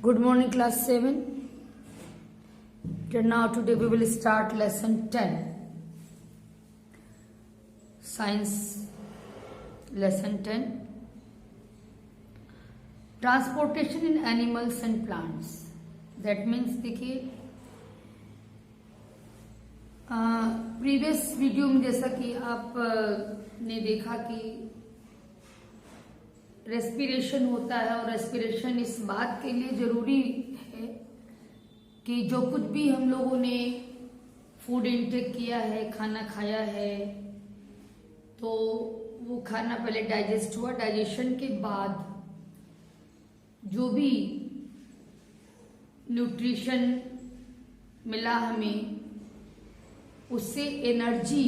Good morning, class 7. Now today we will start lesson 10. Science lesson 10. Transportation in animals and plants. That means देखिए previous video में जैसा कि आप ने देखा कि रेस्पिरेशन होता है और रेस्पिरेशन इस बात के लिए जरूरी है कि जो कुछ भी हम लोगों ने फूड इंटेक किया है, खाना खाया है, तो वो खाना पहले डाइजेस्ट हुआ, डाइजेशन के बाद जो भी न्यूट्रिशन मिला हमें, उससे एनर्जी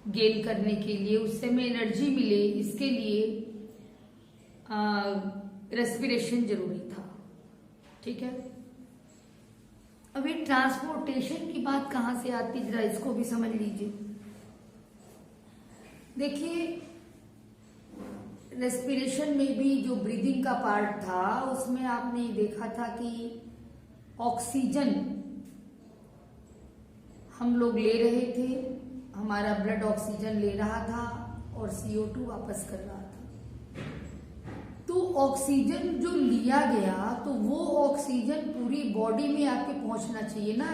गेन करने के लिए, उससे हमें एनर्जी मिले, इसके लिए रेस्पिरेशन जरूरी था। ठीक है। अब ये ट्रांसपोर्टेशन की बात कहां से आती, जरा इसको भी समझ लीजिए। देखिए, रेस्पिरेशन में भी जो ब्रीदिंग का पार्ट था, उसमें आपने देखा था कि ऑक्सीजन हम लोग ले रहे थे, हमारा ब्लड ऑक्सीजन ले रहा था और CO2 वापस कर रहा था। तो ऑक्सीजन जो लिया गया, तो वो ऑक्सीजन पूरी बॉडी में आपके पहुंचना चाहिए ना।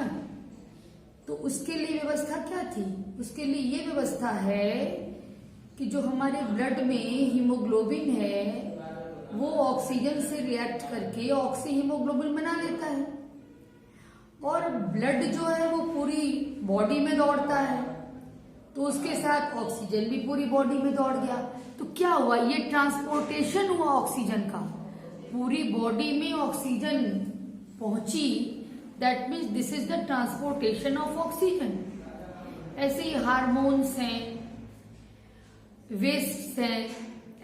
तो उसके लिए व्यवस्था क्या थी? उसके लिए ये व्यवस्था है कि जो हमारे ब्लड में हीमोग्लोबिन है, वो ऑक्सीजन से रिएक्ट करके ऑक्सी हीमोग्लोबिन बना लेता है और ब्लड जो है वो पूरी बॉडी में दौड़ता है, तो उसके साथ ऑक्सीजन भी पूरी बॉडी में दौड़ गया। तो क्या हुआ? ये ट्रांसपोर्टेशन हुआ ऑक्सीजन का, पूरी बॉडी में ऑक्सीजन पहुंची। That means this is the transportation of oxygen. ऐसे ही हार्मोन्स हैं, वेस्ट हैं,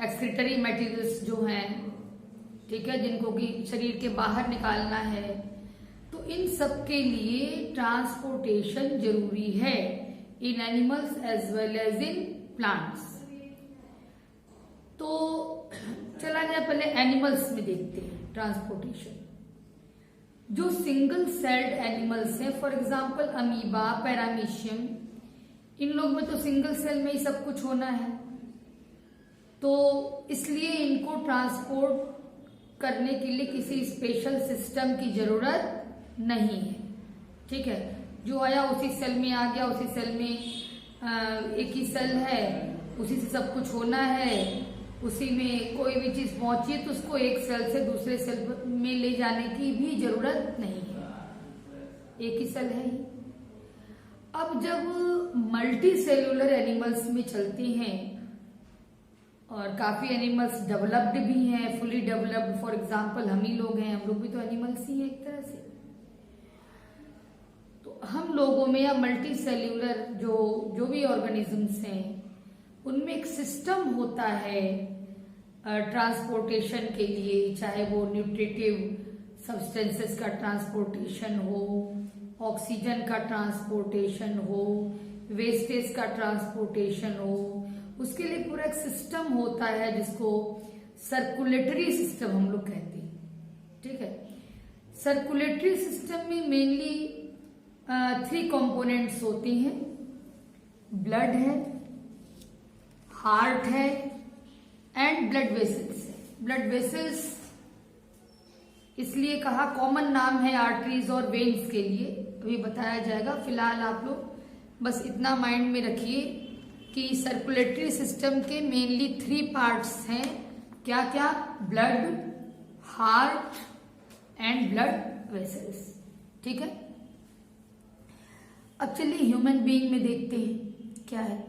एक्सक्रीटरी मटेरियल्स जो हैं, ठीक है, जिनको कि शरीर के बाहर निकालना है, तो इन सब के लिए ट्रांसपोर्टेशन जरूरी है in animals as well as in plants. तो चला जाए पहले एनिमल्स में देखते हैं ट्रांसपोर्टेशन। जो सिंगल सेल्ड एनिमल्स हैं, फॉर एग्जांपल अमीबा, पैरामीशियम, इन लोग में तो सिंगल सेल में ही सब कुछ होना है, तो इसलिए इनको ट्रांसपोर्ट करने के लिए किसी स्पेशल सिस्टम की जरूरत नहीं है। ठीक है, जो आया उसी सेल में आ गया, उसी सेल में एक ही सेल है, उसी से सब कुछ होना है, उसी में कोई भी चीज पहुंची तो उसको एक सेल से दूसरे सेल में ले जाने की भी जरूरत नहीं है, एक ही सेल है ही। अब जब मल्टी सेल्यूलर एनिमल्स में चलते हैं, और काफी एनिमल्स डेवलप्ड भी हैं, फुली डेवलप्ड, फॉर एग्जांपल हम ही लोग हैं, हम लोग भी तो एनिमल्स ही हैं एक तरह से। तो हम लोगों में या मल्टी सेल्यूलर जो भी ऑर्गेनिजम्स हैं, उनमें एक सिस्टम होता है ट्रांसपोर्टेशन के लिए, चाहे वो न्यूट्रिटिव सब्सटेंसेस का ट्रांसपोर्टेशन हो, ऑक्सीजन का ट्रांसपोर्टेशन हो, वेस्टेज का ट्रांसपोर्टेशन हो, उसके लिए पूरा एक सिस्टम होता है जिसको सर्कुलेटरी सिस्टम हम लोग कहते हैं। ठीक है, सर्कुलेटरी सिस्टम में मेनली 3 कंपोनेंट्स होती हैं, ब्लड है, हार्ट है एंड ब्लड वेसल्स है। ब्लड वेसल्स इसलिए कहा, कॉमन नाम है आर्टरीज और वेन्स के लिए, अभी बताया जाएगा। फिलहाल आप लोग बस इतना माइंड में रखिए कि सर्कुलेटरी सिस्टम के मेनली 3 पार्ट्स हैं। क्या क्या? Blood, heart and blood vessels. ठीक है, अब चलिए ह्यूमन बीइंग में देखते हैं क्या है।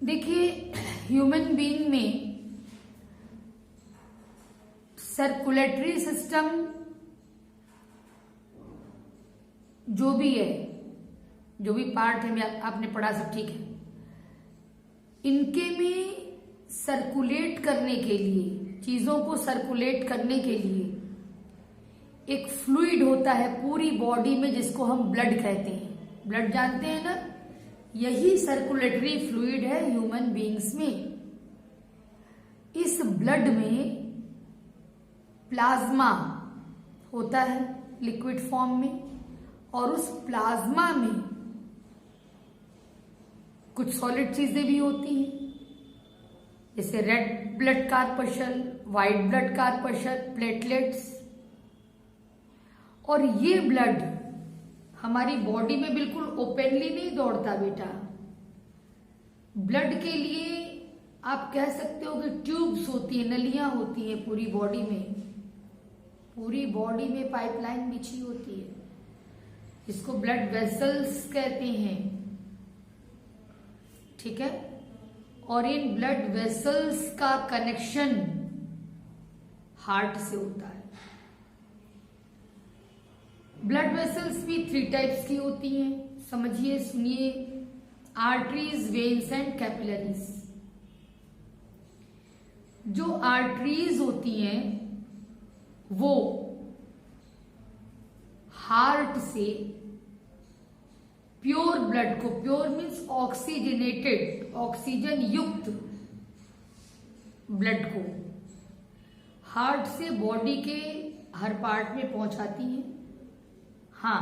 देखिए, ह्यूमन बीइंग में सर्कुलेटरी सिस्टम जो भी है, जो भी पार्ट है, आपने पढ़ा सब ठीक है, इनके में सर्कुलेट करने के लिए, चीजों को सर्कुलेट करने के लिए एक फ्लूइड होता है पूरी बॉडी में, जिसको हम ब्लड कहते हैं। ब्लड जानते हैं ना, यही सर्कुलेटरी फ्लूइड है ह्यूमन बीइंग्स में। इस ब्लड में प्लाज्मा होता है लिक्विड फॉर्म में, और उस प्लाज्मा में कुछ सॉलिड चीजें भी होती हैं, जैसे red blood corpuscle, white blood corpuscle, platelets. और ये ब्लड हमारी बॉडी में बिल्कुल ओपनली नहीं दौड़ता बेटा। ब्लड के लिए आप कह सकते हो कि ट्यूब्स होती है, नलियां होती हैं पूरी बॉडी में, पूरी बॉडी में पाइपलाइन बिछी होती है, जिसको ब्लड वेसल्स कहते हैं। ठीक है, और इन ब्लड वेसल्स का कनेक्शन हार्ट से होता है। ब्लड वेसल्स भी 3 टाइप्स की होती हैं, समझिए, सुनिए। Arteries, veins and capillaries. जो आर्टरीज होती हैं वो हार्ट से प्योर ब्लड को, प्योर मीन्स ऑक्सीजनेटेड, ऑक्सीजन युक्त ब्लड को हार्ट से बॉडी के हर पार्ट में पहुंचाती हैं। हाँ,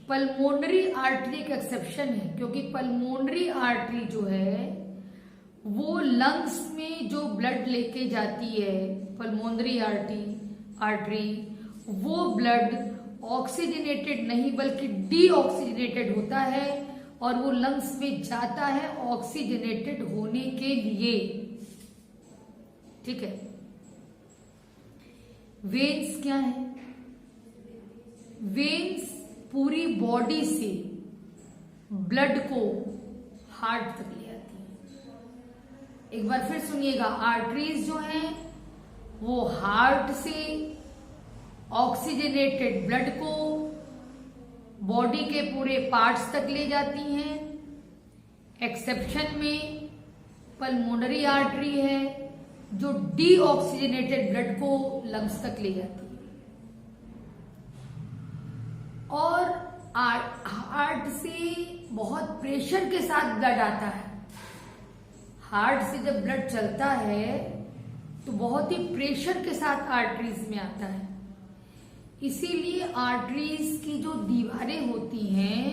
पल्मोनरी आर्टरी एक एक्सेप्शन है, क्योंकि पल्मोनरी आर्टरी जो है वो लंग्स में जो ब्लड लेके जाती है, पल्मोनरी आर्टरी वो ब्लड ऑक्सीजनेटेड नहीं बल्कि डीऑक्सीजनेटेड होता है, और वो लंग्स में जाता है ऑक्सीजनेटेड होने के लिए। ठीक है। वेन्स क्या है? वेन्स पूरी बॉडी से ब्लड को हार्ट तक ले आती है। एक बार फिर सुनिएगा, आर्टरीज जो हैं वो हार्ट से ऑक्सीजनेटेड ब्लड को बॉडी के पूरे पार्ट्स तक ले जाती हैं। एक्सेप्शन में पल्मोनरी आर्टरी है जो डीऑक्सीजनेटेड ब्लड को लंग्स तक ले जाती है। और हार्ट से बहुत प्रेशर के साथ ब्लड आता है। हार्ट से जब ब्लड चलता है तो बहुत ही प्रेशर के साथ आर्टरीज में आता है। इसीलिए आर्टरीज की जो दीवारें होती हैं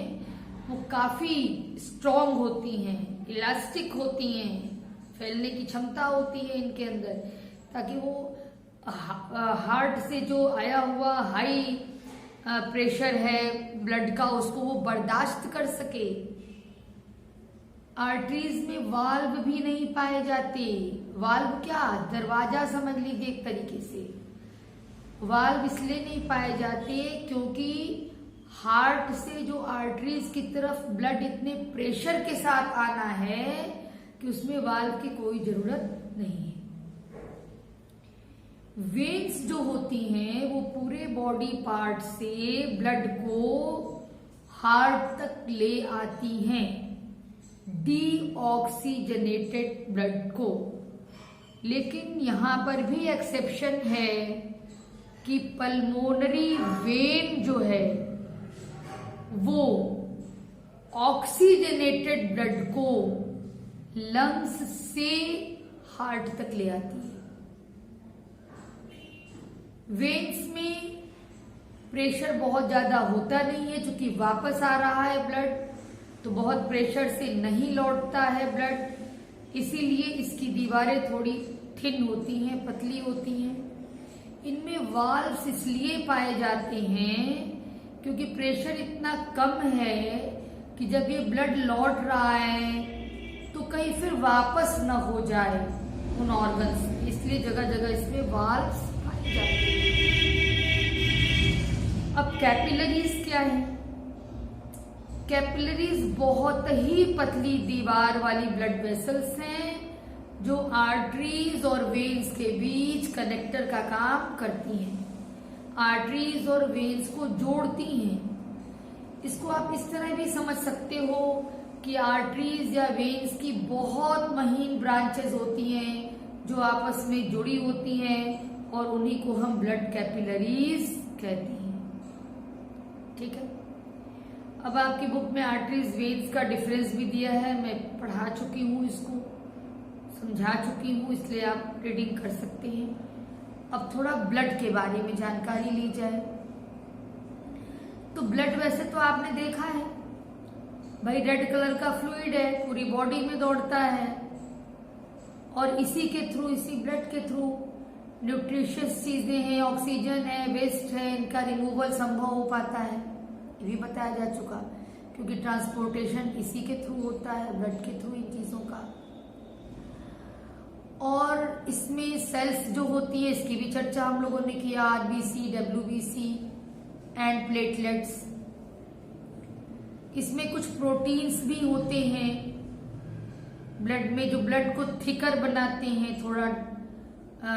वो काफी स्ट्रॉन्ग होती हैं, इलास्टिक होती हैं, फैलने की क्षमता होती है इनके अंदर, ताकि वो हार्ट से जो आया हुआ हाई प्रेशर है ब्लड का उसको वो बर्दाश्त कर सके। आर्टरीज में वाल्व भी नहीं पाए जाते। वाल्व क्या? दरवाजा समझ लीजिए एक तरीके से। वाल्व इसलिए नहीं पाए जाते क्योंकि हार्ट से जो आर्टरीज की तरफ ब्लड इतने प्रेशर के साथ आना है कि उसमें वाल्व की कोई जरूरत नहीं है। वेन्स जो होती हैं वो पूरे बॉडी पार्ट से ब्लड को हार्ट तक ले आती हैं, डीऑक्सीजनेटेड ब्लड को। लेकिन यहां पर भी एक्सेप्शन है कि पल्मोनरी वेन जो है वो ऑक्सीजनेटेड ब्लड को लंग्स से हार्ट तक ले आती है। वेन्स में प्रेशर बहुत ज्यादा होता नहीं है, क्योंकि वापस आ रहा है ब्लड, तो बहुत प्रेशर से नहीं लौटता है ब्लड, इसीलिए इसकी दीवारें थोड़ी थिन होती हैं, पतली होती हैं। इनमें वाल्व्स इसलिए पाए जाते हैं क्योंकि प्रेशर इतना कम है कि जब ये ब्लड लौट रहा है तो कहीं फिर वापस न हो जाए उन ऑर्गन्स, इसलिए जगह जगह इसमें वाल्व्स पाए जाते हैं। अब कैपिलरीज क्या है? कैपिलरीज बहुत ही पतली दीवार वाली ब्लड वेसल्स हैं जो आर्टरीज और वेन्स के बीच कनेक्टर का काम करती हैं, आर्टरीज और वेन्स को जोड़ती हैं। इसको आप इस तरह भी समझ सकते हो कि आर्टरीज या वेन्स की बहुत महीन ब्रांचेस होती हैं जो आपस में जुड़ी होती हैं, और उन्हीं को हम ब्लड कैपिलरीज कहते हैं। ठीक है। अब आपकी बुक में आर्टरीज वेन्स का डिफरेंस भी दिया है, मैं पढ़ा चुकी हूँ, इसको समझा चुकी हूँ, इसलिए आप रीडिंग कर सकते हैं। अब थोड़ा ब्लड के बारे में जानकारी ली जाए। तो ब्लड वैसे तो आपने देखा है भाई, रेड कलर का फ्लूइड है, पूरी बॉडी में दौड़ता है और इसी के थ्रू, इसी ब्लड के थ्रू न्यूट्रिशियस चीजें हैं, ऑक्सीजन है, वेस्ट है, इनका रिमूवल संभव हो पाता है। ये भी बताया जा चुका, क्योंकि ट्रांसपोर्टेशन इसी के थ्रू होता है, ब्लड के थ्रू इन चीजों का। और इसमें सेल्स जो होती है इसकी भी चर्चा हम लोगों ने किया, आरबीसी, डब्ल्यूबीसी एंड प्लेटलेट्स। इसमें कुछ प्रोटीन्स भी होते हैं ब्लड में, जो ब्लड को थिकर बनाते हैं, थोड़ा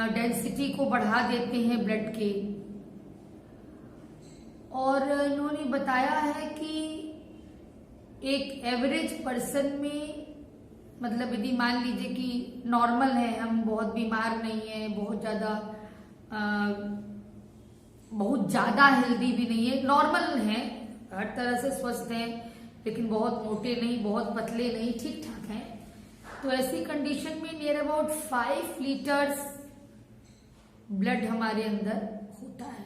डेंसिटी को बढ़ा देते हैं ब्लड के। और इन्होंने बताया है कि एक एवरेज पर्सन में, मतलब यदि मान लीजिए कि नॉर्मल है, हम बहुत बीमार नहीं है, बहुत ज्यादा हेल्दी भी नहीं है, नॉर्मल है, हर तरह से स्वस्थ है, लेकिन बहुत मोटे नहीं, बहुत पतले नहीं, ठीक ठाक है। तो ऐसी कंडीशन में नियर अबाउट 5 लीटर्स ब्लड हमारे अंदर होता है,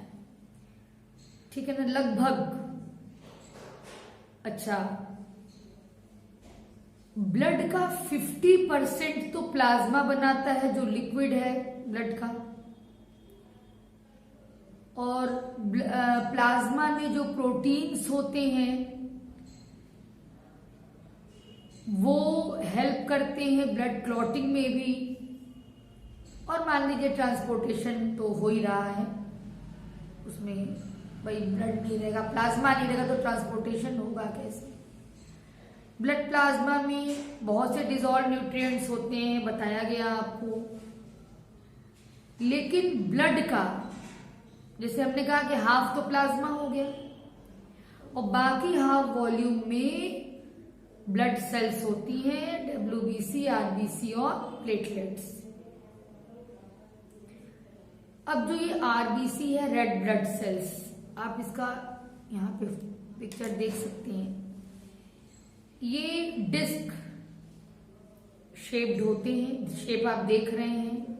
ठीक है ना, लगभग। अच्छा, ब्लड का 50% तो प्लाज्मा बनाता है, जो लिक्विड है ब्लड का। और प्लाज्मा में जो प्रोटीन्स होते हैं वो हेल्प करते हैं ब्लड क्लॉटिंग में भी। और मान लीजिए ट्रांसपोर्टेशन तो हो ही रहा है, उसमें भाई ब्लड नहीं रहेगा, प्लाज्मा नहीं रहेगा तो ट्रांसपोर्टेशन होगा कैसे। ब्लड प्लाज्मा में बहुत से डिजॉल्व न्यूट्रिएंट्स होते हैं, बताया गया आपको। लेकिन ब्लड का, जैसे हमने कहा कि हाफ तो प्लाज्मा हो गया और बाकी हाफ वॉल्यूम में ब्लड सेल्स होती हैं, डब्ल्यूबीसी, आरबीसी और प्लेटलेट्स। अब जो ये आरबीसी है, रेड ब्लड सेल्स, आप इसका यहाँ पे पिक्चर देख सकते हैं। ये डिस्क शेप्ड होते हैं, शेप आप देख रहे हैं।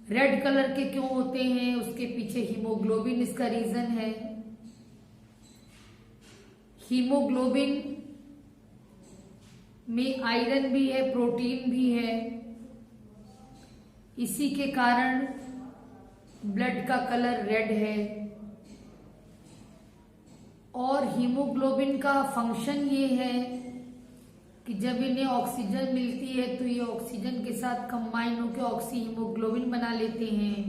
रेड कलर के क्यों होते हैं, उसके पीछे हीमोग्लोबिन इसका रीजन है। हीमोग्लोबिन में आयरन भी है, प्रोटीन भी है, इसी के कारण ब्लड का कलर रेड है। और हीमोग्लोबिन का फंक्शन ये है कि जब इन्हें ऑक्सीजन मिलती है तो ये ऑक्सीजन के साथ कंबाइन होकर ऑक्सी हीमोग्लोबिन बना लेते हैं,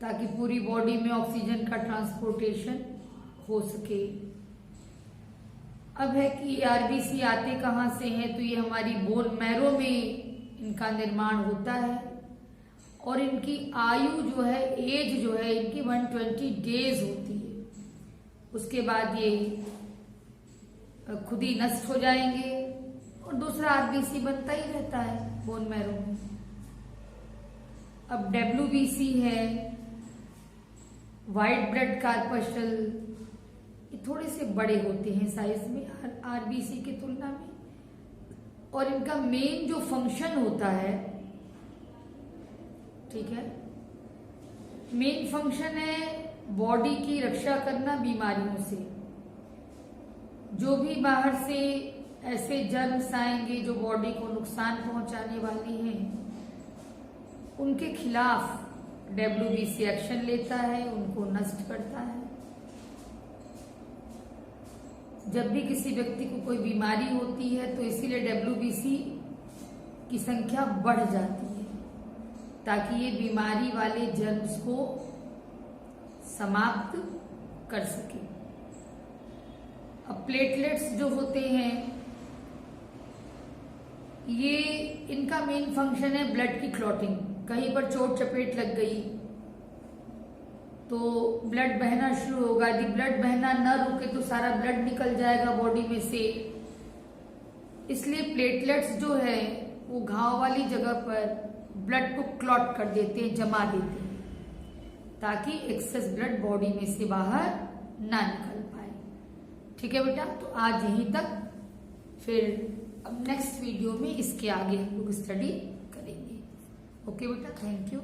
ताकि पूरी बॉडी में ऑक्सीजन का ट्रांसपोर्टेशन हो सके। अब है कि आरबीसी आते कहाँ से हैं, तो ये हमारी बोन मैरो में इनका निर्माण होता है। और इनकी आयु जो है, एज जो है इनकी 120 डेज होती है। उसके बाद ये खुद ही नष्ट हो जाएंगे और दूसरा आरबीसी बनता ही रहता है बोन मैरो में। अब डब्ल्यूबीसी है, व्हाइट ब्लड कार्पस्कल, ये थोड़े से बड़े होते हैं साइज में आरबीसी की तुलना में। और इनका मेन जो फंक्शन होता है, ठीक है, मेन फंक्शन है बॉडी की रक्षा करना बीमारियों से। जो भी बाहर से ऐसे जर्म्स आएंगे जो बॉडी को नुकसान पहुंचाने वाले हैं, उनके खिलाफ डब्ल्यूबीसी एक्शन लेता है, उनको नष्ट करता है। जब भी किसी व्यक्ति को कोई बीमारी होती है तो इसीलिए डब्ल्यूबीसी की संख्या बढ़ जाती है, ताकि ये बीमारी वाले जर्म्स को समाप्त कर सके। अब प्लेटलेट्स जो होते हैं, ये इनका मेन फंक्शन है ब्लड की क्लॉटिंग। कहीं पर चोट चपेट लग गई तो ब्लड बहना शुरू होगा, यदि ब्लड बहना न रुके तो सारा ब्लड निकल जाएगा बॉडी में से। इसलिए प्लेटलेट्स जो है वो घाव वाली जगह पर ब्लड को क्लॉट कर देते हैं, जमा देते हैं, ताकि एक्सेस ब्लड बॉडी में से बाहर ना निकल पाए। ठीक है बेटा, तो आज यहीं तक, फिर अब नेक्स्ट वीडियो में इसके आगे हम लोग स्टडी करेंगे। ओके बेटा, थैंक यू।